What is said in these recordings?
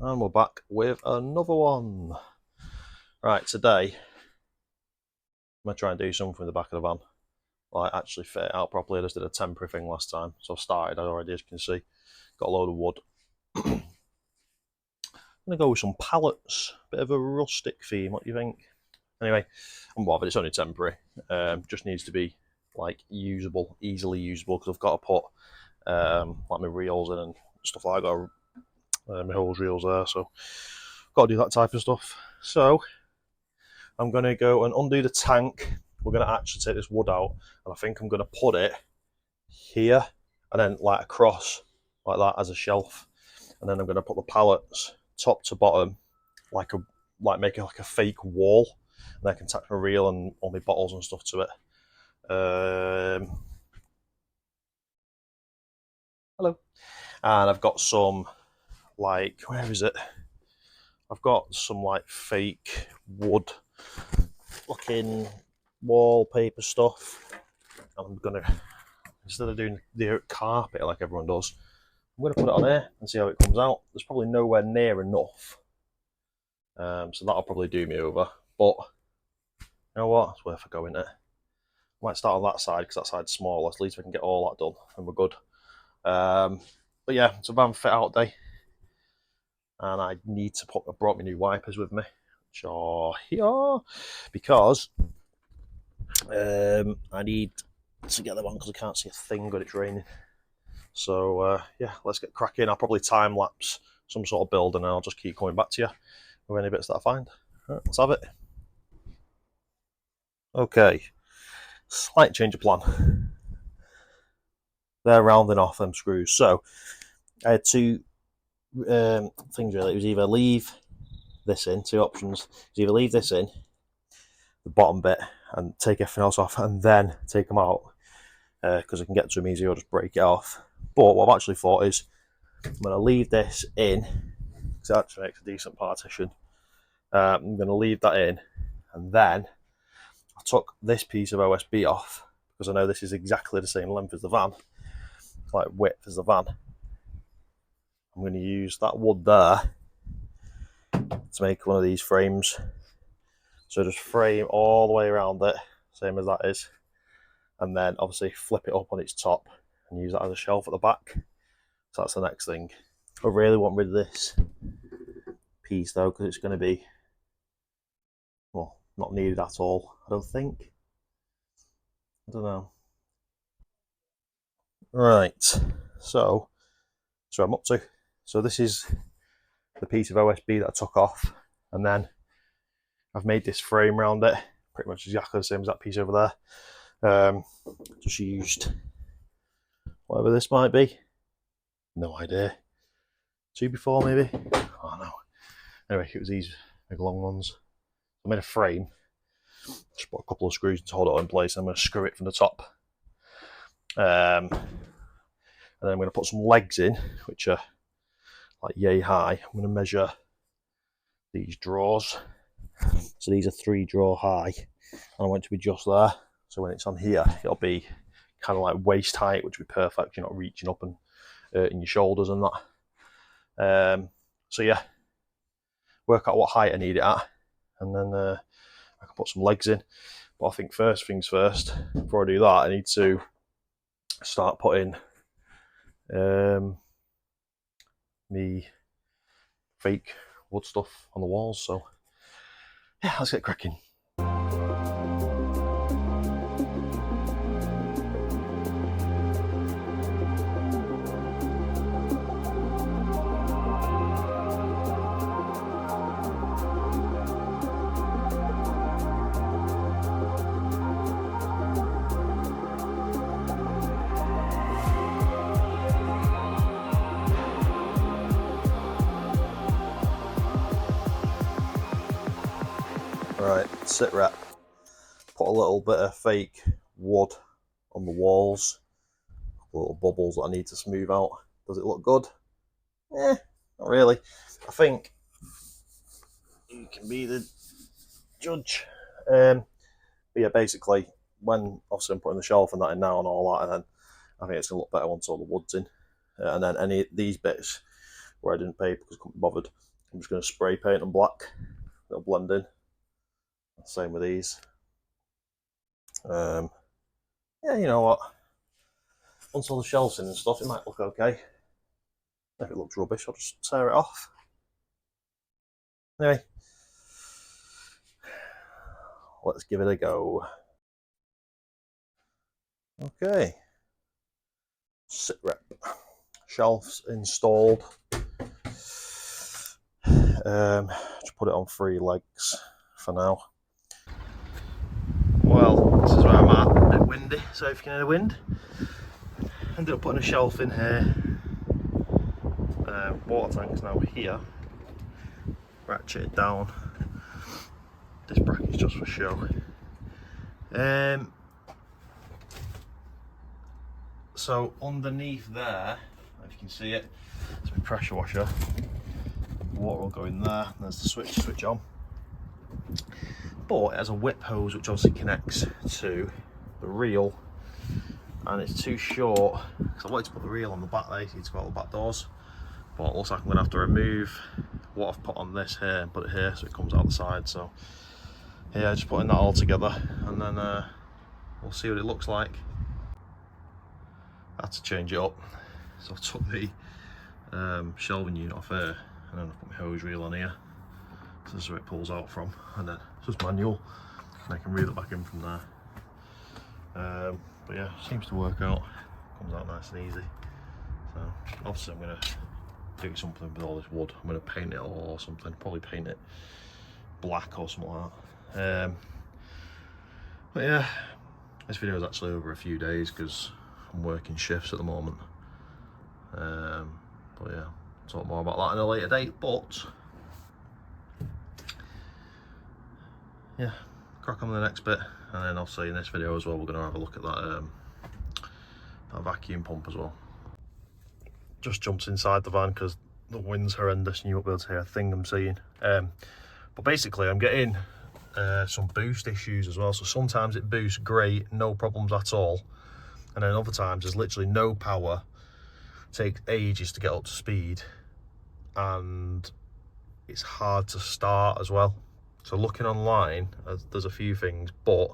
And we're back with another one. Right, today I'm going to try and do something from the back of the van. Like actually fit it out properly. I just did a temporary thing last time. So I've started already, as you can see. Got a load of wood. I'm going to go with some pallets. Bit of a rustic theme, what do you think? Anyway, I'm bothered, it's only temporary. Just needs to be like usable, easily usable, because I've got to put like my reels in and stuff like that. My hose reels there, so got to do that type of stuff. So I'm going to go and undo the tank. We're going to actually take this wood out, and I think I'm going to put it here and then like across like that as a shelf, and then I'm going to put the pallets top to bottom like make it like a fake wall, and I can attach my reel and all my bottles and stuff to it. Hello. And I've got some like, where is it? I've got some like fake wood looking wallpaper stuff. I'm gonna, instead of doing the carpet like everyone does, I'm gonna put it on here and see how it comes out. There's probably nowhere near enough, so that'll probably do me over. But you know what? It's worth a go, isn't it? I might start on that side because that side's smaller. At least we can get all that done and we're good. But yeah, it's a van fit out day, and I need to put. I brought my new wipers with me, which are here because I need to get them on because I can't see a thing when it's raining. So yeah, let's get cracking. I'll probably time lapse some sort of build, and I'll just keep coming back to you with any bits that I find. Right, let's have it. Okay, slight change of plan. They're rounding off them screws. So I had two things really. It was either leave this in, two options. It was either leave this in, the bottom bit, and take everything else off, and then take them out because I can get to them easy or just break it off. But what I've actually thought is I'm going to leave this in because it actually makes a decent partition. I'm going to leave that in, and then I took this piece of OSB off because I know this is exactly the same length as the van, like width as the van. I'm going to use that wood there to make one of these frames. So just frame all the way around it, same as that is, and then obviously flip it up on its top and use that as a shelf at the back. So that's the next thing. I really want rid of this piece though, because it's going to be, well, not needed at all, I don't think. I don't know. Right, so I'm up to. So this is the piece of OSB that I took off, and then I've made this frame around it, pretty much exactly the same as that piece over there. Just used whatever this might be. No idea. 2x4 maybe? Oh no. Anyway, it was these big long ones. I made a frame. Just put a couple of screws to hold it in place. I'm going to screw it from the top. And then I'm going to put some legs in, which are like yay high. I'm going to measure these drawers. So these are 3 drawer high. And I want it to be just there. So when it's on here, it'll be kind of like waist height, which would be perfect. You're not reaching up and in your shoulders and that. So yeah, work out what height I need it at, and then I can put some legs in. But I think first things first, before I do that, I need to start putting me fake wood stuff on the walls. So yeah, let's get cracking. Right, sit rep. Put a little bit of fake wood on the walls. Little bubbles that I need to smooth out. Does it look good? Not really. I think you can be the judge. But yeah, basically, when obviously I'm putting the shelf and that in now and all that, and then I think it's going to look better once all the wood's in. And then any of these bits where I didn't paper because I couldn't be bothered, I'm just going to spray paint them black. They'll blend in. Same with these. Yeah, you know what? Once all the shelves in and stuff, it might look okay. If it looks rubbish, I'll just tear it off. Anyway, let's give it a go. Okay. Sit rep. Shelves installed. Just put it on 3 legs for now. Well, this is where I'm at. A bit windy, so if you can hear the wind. Ended up putting a shelf in here. Water tank's now here. Ratchet it down. This bracket's just for show. So underneath there, if you can see it, it's a pressure washer. Water will go in there. There's the switch on. But it has a whip hose which obviously connects to the reel, and it's too short because I wanted to put the reel on the back there, so you to go out the back doors. But it looks like I'm going to have to remove what I've put on this here and put it here so it comes out the side. So yeah, just putting that all together, and then we'll see what it looks like. I had to change it up, so I took the shelving unit off here, and then I put my hose reel on here. So this is where it pulls out from, and then it's just manual, and I can reel it back in from there. But yeah, seems to work out. Comes out nice and easy. So obviously I'm going to do something with all this wood. I'm going to paint it or something, probably paint it black or something like that. But yeah, this video is actually over a few days because I'm working shifts at the moment. But yeah, talk more about that in a later date. But yeah, crack on with the next bit, and then obviously in this video as well we're going to have a look at that that vacuum pump as well. Just jumped inside the van because the wind's horrendous and you won't be able to hear a thing I'm saying. But basically I'm getting some boost issues as well. So sometimes it boosts great, no problems at all, and then other times there's literally no power, takes ages to get up to speed, and it's hard to start as well. So looking online, there's a few things, but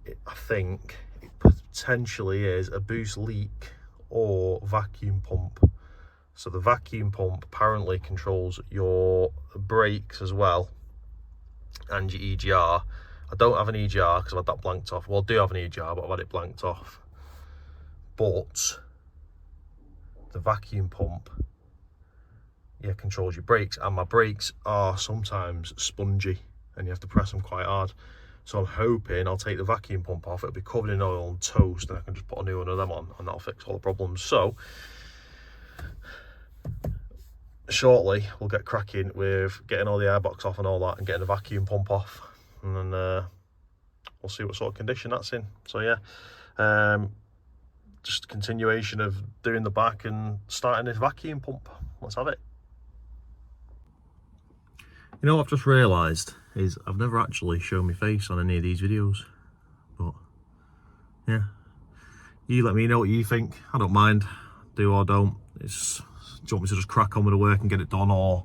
I think it potentially is a boost leak or vacuum pump. So the vacuum pump apparently controls your brakes as well and your EGR. I don't have an EGR because I've had that blanked off. Well, I do have an EGR, but I've had it blanked off. But the vacuum pump, yeah, controls your brakes, and my brakes are sometimes spongy and you have to press them quite hard. So I'm hoping I'll take the vacuum pump off, it'll be covered in oil and toast, and I can just put a new one of them on and that'll fix all the problems. So shortly we'll get cracking with getting all the airbox off and all that, and getting the vacuum pump off, and then we'll see what sort of condition that's in. So yeah, just a continuation of doing the back and starting this vacuum pump. Let's have it. You know what I've just realised is I've never actually shown my face on any of these videos, but yeah, you let me know what you think. I don't mind, do or don't. Do you want me to just crack on with the work and get it done, or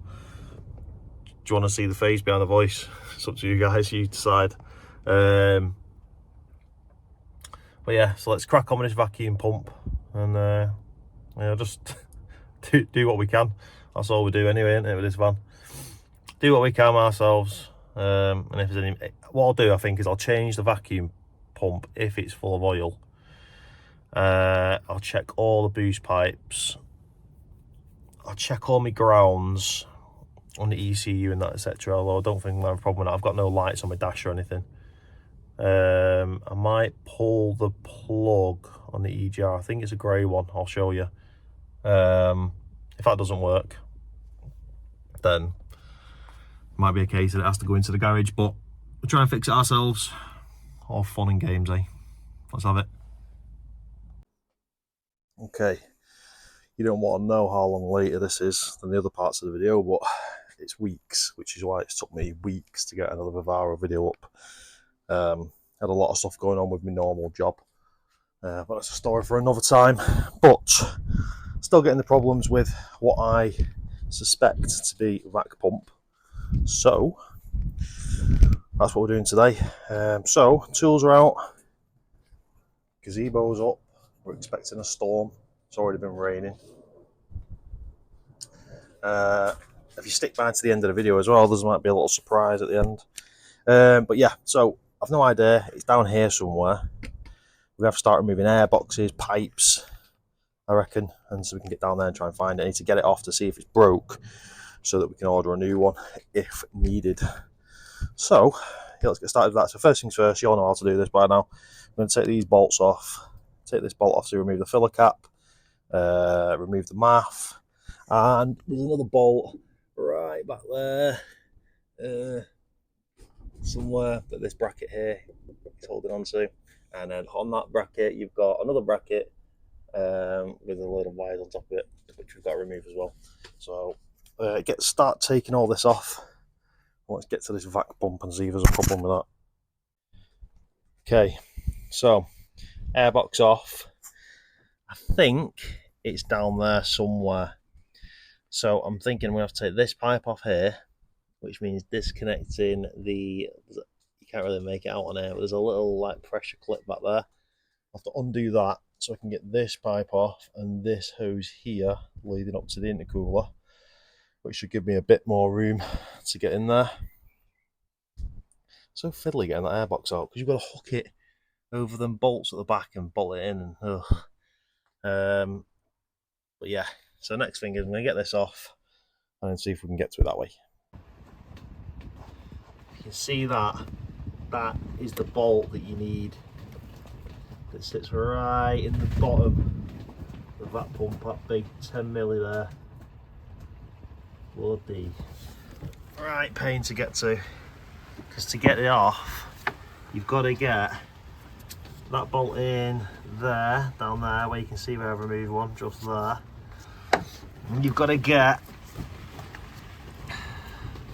do you want to see the face behind the voice? It's up to you guys, you decide. But yeah, so let's crack on with this vacuum pump, and yeah, just do what we can. That's all we do anyway, isn't it, with this van? Do what we can ourselves, and if there's any, what I'll do, I think, is I'll change the vacuum pump if it's full of oil. I'll check all the boost pipes. I'll check all my grounds on the ECU and that, etc. Although I don't think I have a problem with that. I've got no lights on my dash or anything. I might pull the plug on the EGR. I think it's a grey one. I'll show you. If that doesn't work, then it might be a case that it has to go into the garage, but we'll try and fix it ourselves. All fun and games, eh? Let's have it. Okay, you don't want to know how long later this is than the other parts of the video, but it's weeks, which is why it's took me weeks to get another Vivaro video up. Had a lot of stuff going on with my normal job, but that's a story for another time. But still getting the problems with what I suspect to be Vac Pump. So that's what we're doing today. So tools are out, gazebo's up. We're expecting a storm. It's already been raining. If you stick by to the end of the video as well, there might be a little surprise at the end. But yeah, so I've no idea. It's down here somewhere. We have to start removing air boxes, pipes, I reckon, and so we can get down there and try and find it. I need to get it off to see if it's broke, so that we can order a new one if needed. So yeah, let's get started with that. So first things first, you all know how to do this by now. I'm going to take these bolts off. Take this bolt off to remove the filler cap, remove the math, and there's another bolt right back there, somewhere that this bracket here is holding on to. And then on that bracket, you've got another bracket with a load of wires on top of it, which we've got to remove as well. So start taking all this off. Let's get to this vac pump and see if there's a problem with that. Okay, so airbox off. I think it's down there somewhere. So I'm thinking we have to take this pipe off here, which means disconnecting the, you can't really make it out on here, but there's a little like pressure clip back there. I have to undo that so I can get this pipe off and this hose here leading up to the intercooler, which should give me a bit more room to get in there. So fiddly getting that airbox out because you've got to hook it over them bolts at the back and bolt it in. And but yeah, so next thing is I'm going to get this off and then see if we can get to it that way. You can see that is the bolt that you need. It sits right in the bottom of that pump, that big 10mm there. Bloody right pain to get to, because to get it off you've got to get that bolt in there, down there where you can see where I've removed one, just there. And you've got to get,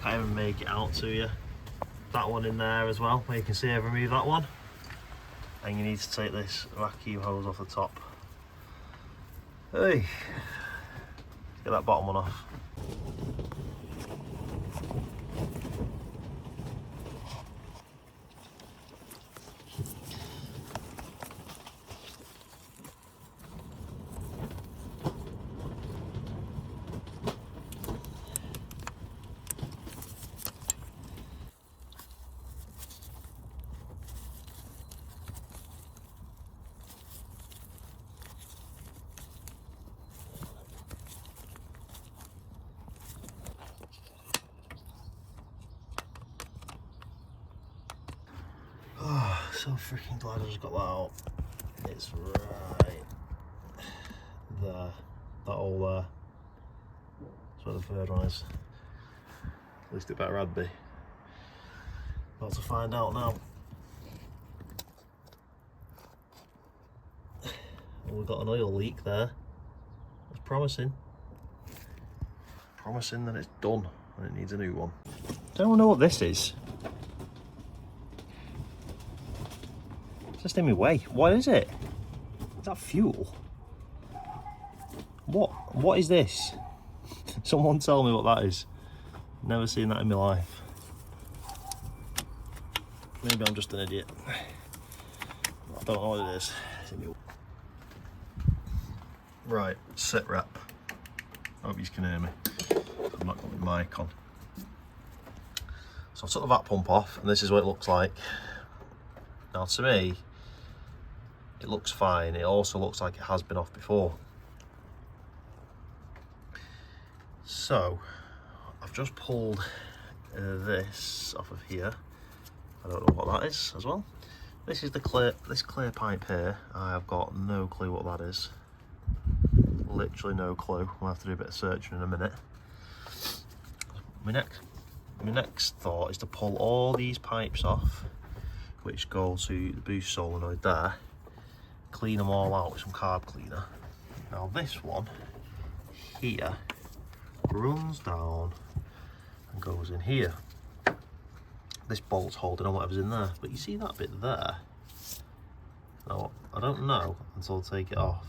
can't even make it out to you, that one in there as well, where you can see I've removed that one. And you need to take this vacuum hose off the top. Hey, get that bottom one off. Oh, so freaking glad I just got that out. It's right there, that hole there. That's where the third one is. At least it better had be. About to find out now. Well, we've got an oil leak there. That's promising. Promising that it's done and it needs a new one. Don't know what this is. It's just in my way. What is it? Is that fuel? What is this? Someone tell me what that is. Never seen that in my life. Maybe I'm just an idiot. I don't know what it is. Right, sit rep. Hope you can hear me. I'm not got my mic on. So I took the vac pump off and this is what it looks like. Now to me, it looks fine. It also looks like it has been off before. So I've just pulled this off of here. I don't know what that is as well. This is the clear pipe here. I've got no clue what that is. Literally no clue. We'll have to do a bit of searching in a minute. My next thought is to pull all these pipes off, which go to the boost solenoid there, clean them all out with some carb cleaner. Now this one here runs down and goes in here. This bolt's holding on whatever's in there, but you see that bit there? Now I don't know until I take it off.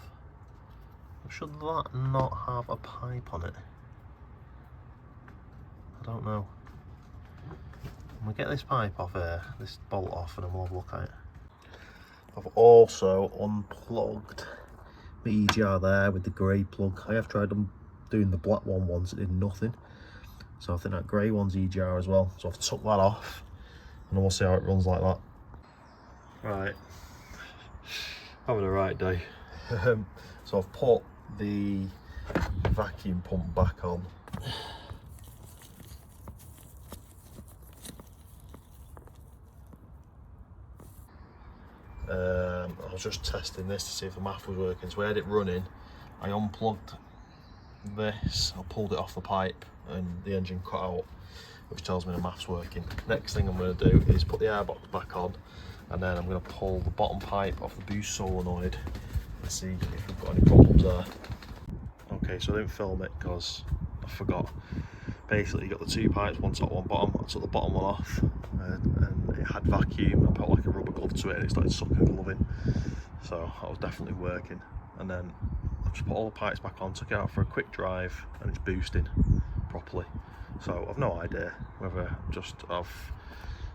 Should that not have a pipe on it? don't know. We'll get this pipe off here, this bolt off, and then we'll have a look at it. I've also unplugged the EGR there with the grey plug. I have tried doing the black one once, it did nothing. So I think that grey one's EGR as well. So I've took that off and we'll see how it runs like that. Right, having a right day. So I've put the vacuum pump back on. I was just testing this to see if the math was working. So we had it running, I unplugged this, I pulled it off the pipe and the engine cut out, which tells me the math's working. Next thing I'm going to do is put the airbox back on, and then I'm going to pull the bottom pipe off the boost solenoid and see if we've got any problems there. Okay, so I didn't film it because I forgot. Basically you got the two pipes, one top, one bottom. I took the bottom one off and it had vacuum. I put like a rubber glove to it and it started sucking the glove in. So that was definitely working. And then I just put all the pipes back on, took it out for a quick drive, and it's boosting properly. So I've no idea whether just I've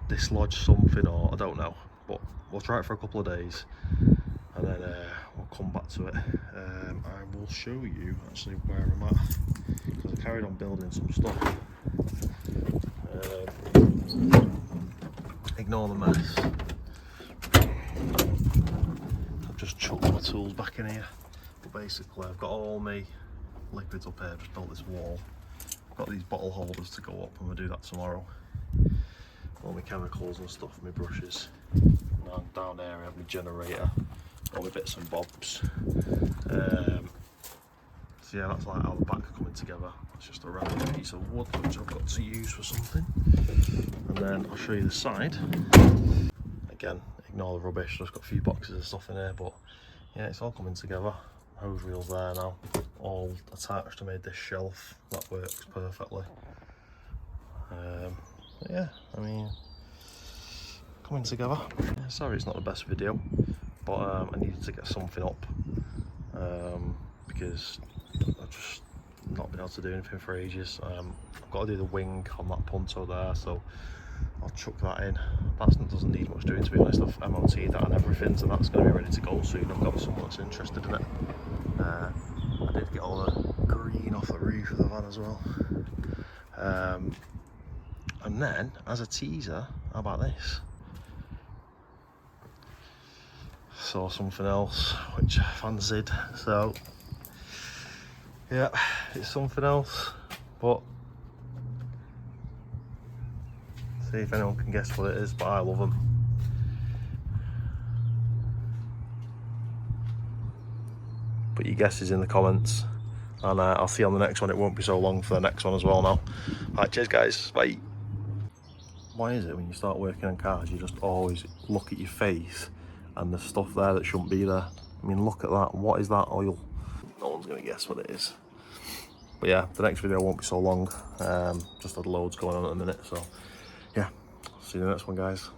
dislodged something or I don't know, but we'll try it for a couple of days and then we'll come back to it. I will show you actually where I'm at, because I carried on building some stuff. Ignore the mess. I've just chucked my tools back in here, but basically I've got all my liquids up here. I've just built this wall. I've got these bottle holders to go up, and we'll do that tomorrow. All my chemicals and stuff, my brushes. And down there I have my generator, all my bits and bobs. So yeah, that's like how the back's coming together. It's just a random piece of wood which I've got to use for something. And then I'll show you the side. Again, ignore the rubbish, just got a few boxes of stuff in here, but yeah, it's all coming together. Hose reels there now, all attached. I made this shelf, that works perfectly. Yeah, I mean, coming together. Yeah, sorry it's not the best video, but I needed to get something up because I've just not been able to do anything for ages. I've got to do the wing on that Punto there, so I'll chuck that in. That doesn't need much doing, to be honest. I've MOT'd that and everything, so that's going to be ready to go soon. I've got someone that's interested in it. I did get all the green off the roof of the van as well. And then, as a teaser, how about this? Saw something else which I fancied, so yeah, it's something else, but see if anyone can guess what it is, but I love them. Put your guesses in the comments, and I'll see you on the next one. It won't be so long for the next one as well now. Alright, cheers guys, bye. Why is it when you start working on cars, you just always look at your face and there's stuff there that shouldn't be there? I mean, look at that. What is that oil? No one's going to guess what it is. But yeah, the next video won't be so long. Just had loads going on at the minute, so yeah. See you in the next one, guys.